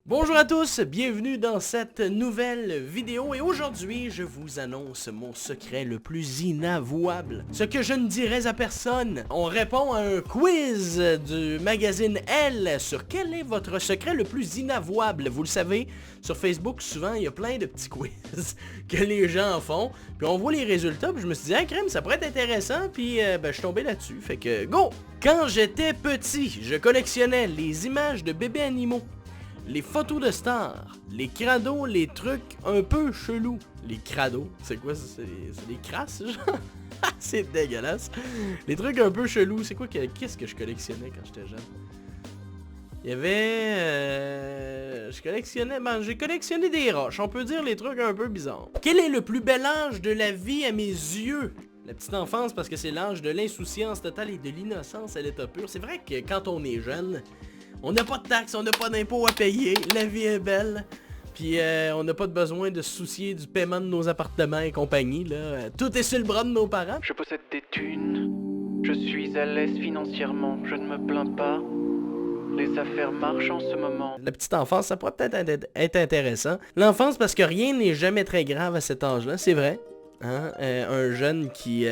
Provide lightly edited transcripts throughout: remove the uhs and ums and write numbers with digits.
Bonjour à tous, bienvenue dans cette nouvelle vidéo et aujourd'hui je vous annonce mon secret le plus inavouable. Ce que je ne dirais à personne. On répond à un quiz du magazine Elle sur quel est votre secret le plus inavouable. Vous le savez, sur Facebook souvent il y a plein de petits quiz que les gens font. Puis on voit les résultats puis je me suis dit ah crème ça pourrait être intéressant puis je suis tombé là-dessus. Fait que go! Quand j'étais petit, je collectionnais les images de bébés animaux. Les photos de stars, les crados, les trucs un peu chelous. Les crados, c'est quoi ça? C'est des crasses, genre? C'est dégueulasse. Les trucs un peu chelous, c'est quoi qu'est-ce que je collectionnais quand j'étais jeune? Il y avait... j'ai collectionné des roches, on peut dire les trucs un peu bizarres. Quel est le plus bel âge de la vie à mes yeux? La petite enfance, parce que c'est l'âge de l'insouciance totale et de l'innocence à l'état pur. C'est vrai que quand on est jeune... On n'a pas de taxes, on n'a pas d'impôts à payer, la vie est belle. Puis on n'a pas de besoin de se soucier du paiement de nos appartements et compagnie, là. Tout est sur le bras de nos parents. Je possède des thunes, je suis à l'aise financièrement, je ne me plains pas. Les affaires marchent en ce moment. La petite enfance, ça pourrait peut-être être intéressant. L'enfance, parce que rien n'est jamais très grave à cet âge-là, c'est vrai. Hein? Un jeune qui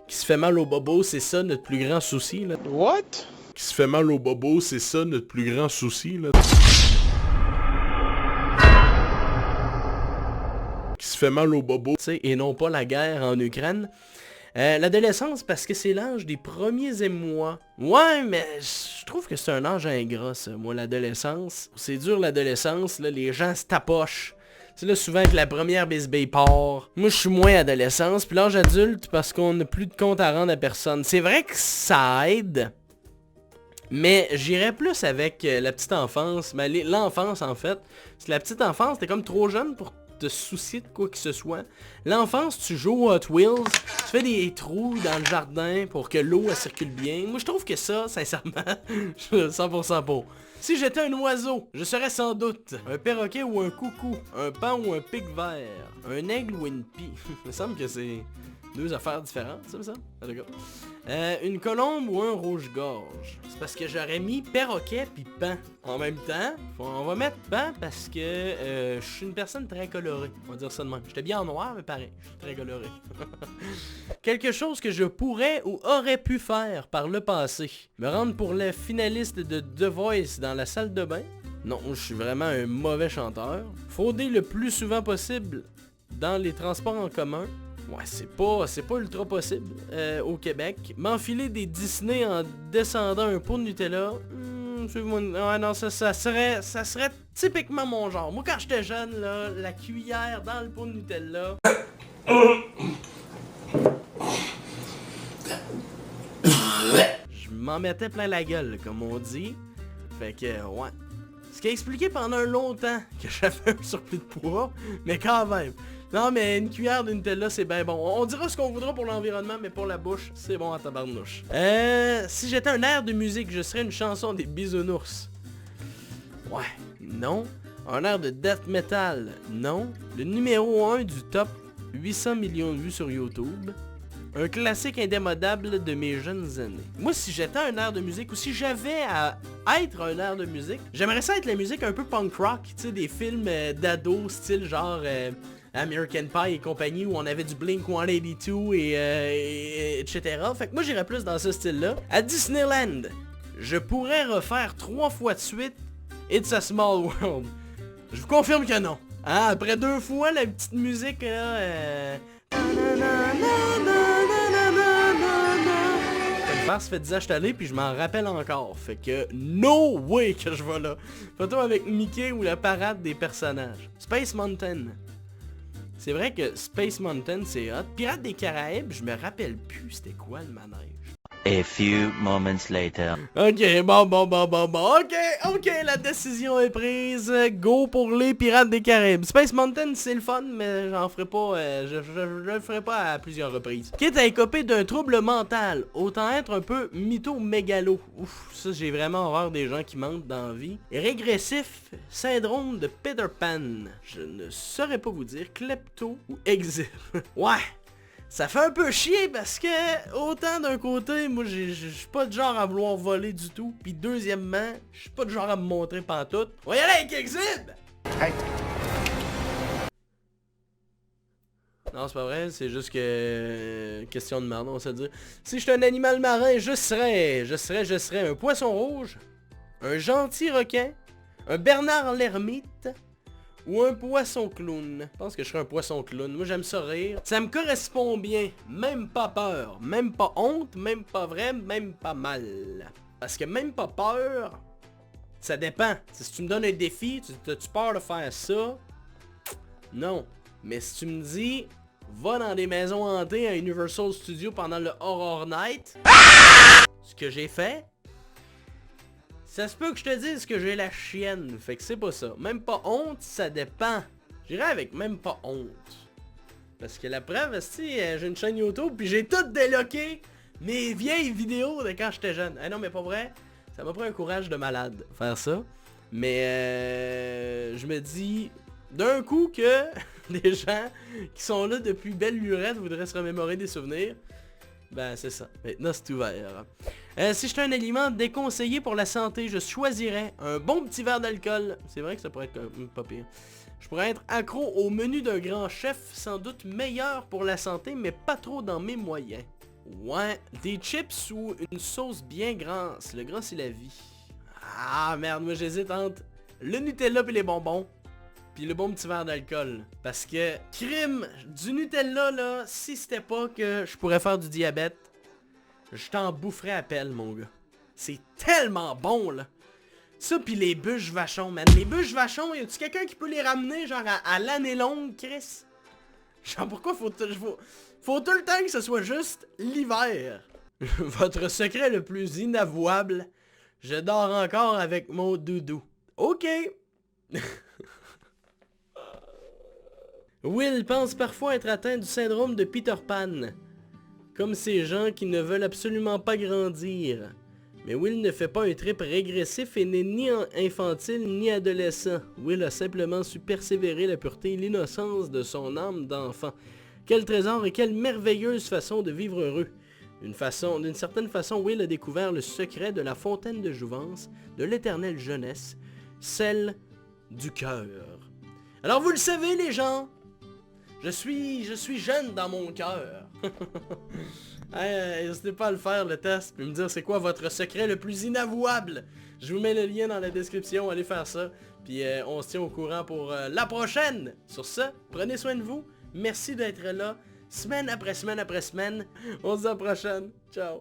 se fait mal au bobo, c'est ça notre plus grand souci, là. What? Qui se fait mal au bobo, c'est ça notre plus grand souci, là. Qui se fait mal au bobo. Tu sais, et non pas la guerre en Ukraine. L'adolescence, parce que c'est l'âge des premiers émois. Ouais, mais je trouve que c'est un âge ingrat, ça. Moi, l'adolescence, c'est dur l'adolescence, là, les gens se tapochent. C'est là souvent que la première bisbille part. Moi, je suis moins adolescence, puis l'âge adulte, parce qu'on n'a plus de compte à rendre à personne. C'est vrai que ça aide. Mais j'irais plus avec la petite enfance, mais l'enfance en fait. Parce que la petite enfance, t'es comme trop jeune pour te soucier de quoi que ce soit. L'enfance, tu joues au Hot Wheels, tu fais des trous dans le jardin pour que l'eau circule bien. Moi je trouve que ça, sincèrement, je suis 100% pour. Si j'étais un oiseau, je serais sans doute un perroquet ou un coucou, un paon ou un pic vert, un aigle ou une pie. Il me semble que c'est... deux affaires différentes, ça me semble. Une colombe ou un rouge-gorge. C'est parce que j'aurais mis perroquet puis pan. En même temps, on va mettre pan parce que je suis une personne très colorée. On va dire ça de même. J'étais bien en noir, mais pareil, je suis très coloré. Quelque chose que je pourrais ou aurais pu faire par le passé. Me rendre pour le finaliste de The Voice dans la salle de bain. Non, je suis vraiment un mauvais chanteur. Frauder le plus souvent possible dans les transports en commun. Ouais, c'est pas ultra possible au Québec. M'enfiler des Disney en descendant un pot de Nutella, ouais, non, ça serait typiquement mon genre. Moi, quand j'étais jeune, là, la cuillère dans le pot de Nutella... je m'en mettais plein la gueule, comme on dit. Fait que, ouais. Ce qui a expliqué pendant un long temps que j'avais un surplus de poids, mais quand même... Non, mais une cuillère de Nutella, c'est bien bon. On dira ce qu'on voudra pour l'environnement, mais pour la bouche, c'est bon à tabarnouche. Si j'étais un air de musique, je serais une chanson des Bisounours. Ouais, non. Un air de death metal, non. Le numéro 1 du top, 800 millions de vues sur YouTube. Un classique indémodable de mes jeunes années. Moi, si j'étais un air de musique, ou si j'avais à être un air de musique, j'aimerais ça être la musique un peu punk rock, tu sais, des films d'ados, style genre... American Pie et compagnie où on avait du Blink 182 et etc. Fait que moi j'irais plus dans ce style-là. À Disneyland, je pourrais refaire 3 fois de suite It's a Small World. Je vous confirme que non. Hein, après 2 fois la petite musique là, le faire, ça fait 10 ans que je suis allé puis je m'en rappelle encore. Fait que no way que je vais là. Photo avec Mickey ou la parade des personnages. Space Mountain. C'est vrai que Space Mountain c'est hot. Pirates des Caraïbes, je me rappelle plus c'était quoi le manège. A few moments later. Ok, bon. Ok, la décision est prise. Go pour les Pirates des Caraïbes. Space Mountain, c'est le fun, mais j'en ferai pas, je le ferai pas à plusieurs reprises. Quitte à écoper d'un trouble mental, autant être un peu mytho-mégalo. Ouf, ça j'ai vraiment horreur des gens qui mentent dans la vie. Régressif, syndrome de Peter Pan. Je ne saurais pas vous dire, klepto ou exil. Ouais. ça fait un peu chier parce que, autant d'un côté, moi je suis pas du genre à vouloir voler du tout. Puis deuxièmement, je suis pas du genre à me montrer pantoute. On va y aller avec Exhib! Hey. Non, c'est pas vrai, c'est juste que... question de merde, on va se dire. Si j'étais un animal marin, je serais un poisson rouge, un gentil requin, un Bernard l'ermite, ou un poisson clown. Je pense que je serais un poisson clown. Moi, j'aime ça rire. Ça me correspond bien. Même pas peur, même pas honte, même pas vrai, même pas mal. Parce que même pas peur, ça dépend. Si tu me donnes un défi, as-tu peur de faire ça? Non. Mais si tu me dis... va dans des maisons hantées à Universal Studios pendant le Horror Night. Ce que j'ai fait. Ça se peut que je te dise que j'ai la chienne. Fait que c'est pas ça. Même pas honte, ça dépend. J'irai avec même pas honte. Parce que la preuve, j'ai une chaîne YouTube puis j'ai tout déloqué mes vieilles vidéos de quand j'étais jeune. Ah non mais pas vrai. Ça m'a pris un courage de malade faire ça. Mais je me dis d'un coup que des gens qui sont là depuis belle lurette voudraient se remémorer des souvenirs. Ben c'est ça. Maintenant c'est ouvert. Si j'étais un aliment déconseillé pour la santé, je choisirais un bon petit verre d'alcool. C'est vrai que ça pourrait être pas pire. Je pourrais être accro au menu d'un grand chef, sans doute meilleur pour la santé, mais pas trop dans mes moyens. Ouais, des chips ou une sauce bien grasse. Le gras c'est la vie. Ah merde, moi j'hésite entre le Nutella et les bonbons. Puis le bon petit verre d'alcool. Parce que, crime, du Nutella là, si c'était pas que je pourrais faire du diabète, je t'en boufferais à pelle, mon gars. C'est tellement bon, là. Ça, pis les bûches vachons, man. Les bûches vachons, y a-tu quelqu'un qui peut les ramener, genre, à l'année longue, Chris? Genre, pourquoi faut tout le temps que ce soit juste l'hiver? Votre secret le plus inavouable, je dors encore avec mon doudou. Ok. Will pense parfois être atteint du syndrome de Peter Pan. Comme ces gens qui ne veulent absolument pas grandir. Mais Will ne fait pas un trip régressif et n'est ni infantile ni adolescent. Will a simplement su persévérer la pureté et l'innocence de son âme d'enfant. Quel trésor et quelle merveilleuse façon de vivre heureux. D'une certaine façon, Will a découvert le secret de la fontaine de jouvence, de l'éternelle jeunesse, celle du cœur. Alors vous le savez les gens, je suis jeune dans mon cœur. N'hésitez pas à le faire le test, puis me dire c'est quoi votre secret le plus inavouable. Je vous mets le lien dans la description, allez faire ça. Puis on se tient au courant pour la prochaine. Sur ce, prenez soin de vous. Merci d'être là, semaine après semaine après semaine. On se dit à la prochaine. Ciao.